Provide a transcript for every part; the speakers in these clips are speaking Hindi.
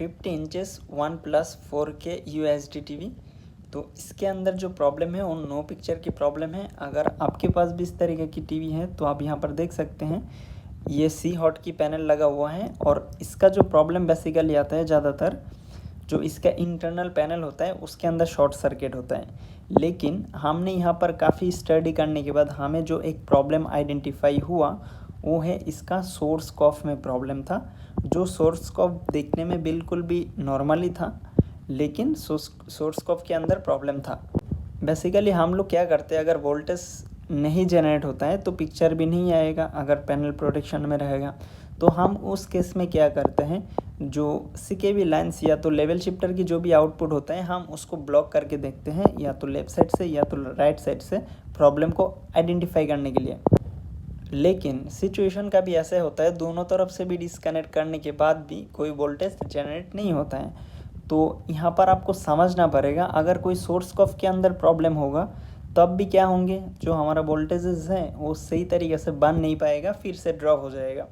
50 inches one plus 4K UHD TV. तो इसके अंदर जो प्रॉब्लम है वो नो पिक्चर की प्रॉब्लम है। अगर आपके पास भी इस तरीके की टीवी है तो आप यहाँ पर देख सकते हैं ये सी हॉट की पैनल लगा हुआ है और इसका जो प्रॉब्लम बेसिकली आता है ज़्यादातर जो इसका इंटरनल पैनल होता है उसके अंदर शॉर्ट सर्किट होता है। लेकिन हमने यहाँ पर काफ़ी स्टडी करने के बाद हमें जो एक प्रॉब्लम आइडेंटिफाई हुआ वो है इसका सोर्स कॉफ में प्रॉब्लम था। जो सोर्स कॉफ देखने में बिल्कुल भी नॉर्मली था लेकिन सोर्स कॉफ के अंदर प्रॉब्लम था। बेसिकली हम लोग क्या करते हैं, अगर वोल्टेज नहीं जनरेट होता है तो पिक्चर भी नहीं आएगा। अगर पैनल प्रोटेक्शन में रहेगा तो हम उस केस में क्या करते हैं, जो CKV लाइन्स या तो लेवल शिफ्टर की जो भी आउटपुट होता है हम उसको ब्लॉक करके देखते हैं, या तो लेफ़्ट साइड से या तो राइट साइड से प्रॉब्लम को आइडेंटिफाई करने के लिए। लेकिन सिचुएशन का भी ऐसा होता है दोनों तरफ से भी डिस्कनेक्ट करने के बाद भी कोई वोल्टेज जनरेट नहीं होता है। तो यहाँ पर आपको समझना पड़ेगा, अगर कोई सोर्स कॉफ के अंदर प्रॉब्लम होगा तब भी क्या होंगे, जो हमारा वोल्टेजेस हैं वो सही तरीके से बन नहीं पाएगा, फिर से ड्रॉप हो जाएगा।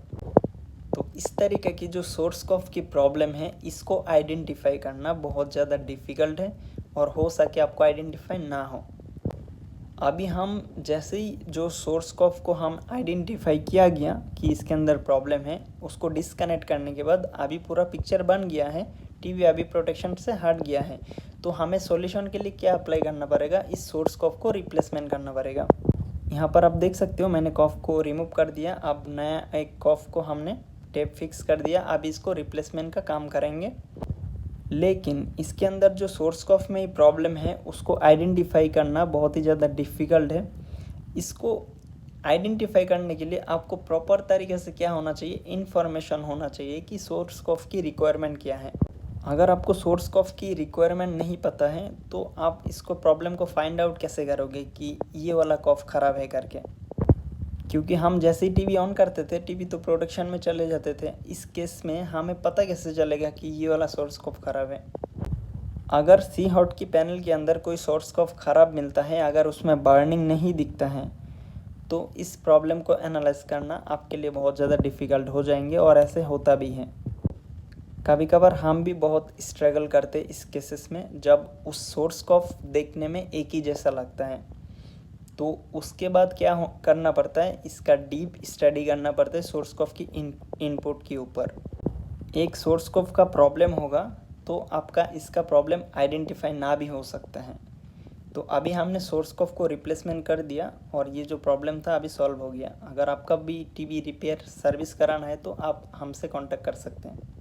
तो इस तरीके की जो सोर्स कॉफ की प्रॉब्लम है इसको आइडेंटिफाई करना बहुत ज़्यादा डिफ़िकल्ट है और हो सके आपको आइडेंटिफाई ना हो। अभी हम जैसे ही जो सोर्स कॉफ को हम आइडेंटिफाई किया गया कि इसके अंदर प्रॉब्लम है, उसको डिस्कनेक्ट करने के बाद अभी पूरा पिक्चर बन गया है, टीवी अभी प्रोटेक्शन से हट गया है। तो हमें सॉल्यूशन के लिए क्या अप्लाई करना पड़ेगा, इस सोर्स कॉफ को रिप्लेसमेंट करना पड़ेगा। यहाँ पर आप देख सकते हो मैंने कॉफ को रिमूव कर दिया। अब नया एक कॉफ को हमने टेप फिक्स कर दिया। अब इसको रिप्लेसमेंट का काम करेंगे। लेकिन इसके अंदर जो सोर्स कॉफ में ही प्रॉब्लम है उसको आइडेंटिफाई करना बहुत ही ज़्यादा डिफ़िकल्ट है। इसको आइडेंटिफाई करने के लिए आपको प्रॉपर तरीके से क्या होना चाहिए, इन्फॉर्मेशन होना चाहिए कि सोर्स कॉफ की रिक्वायरमेंट क्या है। अगर आपको सोर्स कॉफ की रिक्वायरमेंट नहीं पता है तो आप इसको प्रॉब्लम को फाइंड आउट कैसे करोगे कि ये वाला कॉफ ख़राब है करके, क्योंकि हम जैसे ही टीवी ऑन करते थे टीवी तो प्रोडक्शन में चले जाते थे। इस केस में हमें पता कैसे चलेगा कि ये वाला सोर्स कॉफ ख़राब है। अगर सी हॉट की पैनल के अंदर कोई सोर्स कॉफ ख़राब मिलता है, अगर उसमें बर्निंग नहीं दिखता है तो इस प्रॉब्लम को एनालाइज करना आपके लिए बहुत ज़्यादा डिफ़िकल्ट हो जाएंगे और ऐसे होता भी है। कभी कभार हम भी बहुत स्ट्रगल करते इस केसेस में, जब उस सोर्स कॉफ देखने में एक ही जैसा लगता है। तो उसके बाद क्या करना पड़ता है, इसका डीप स्टडी करना पड़ता है सोर्स कॉफ की इनपुट के ऊपर। एक सोर्स कॉफ का प्रॉब्लम होगा तो आपका इसका प्रॉब्लम आइडेंटिफाई ना भी हो सकता है। तो अभी हमने सोर्स कॉफ को रिप्लेसमेंट कर दिया और ये जो प्रॉब्लम था अभी सॉल्व हो गया। अगर आपका भी टीवी रिपेयर सर्विस कराना है तो आप हमसे कांटेक्ट कर सकते हैं।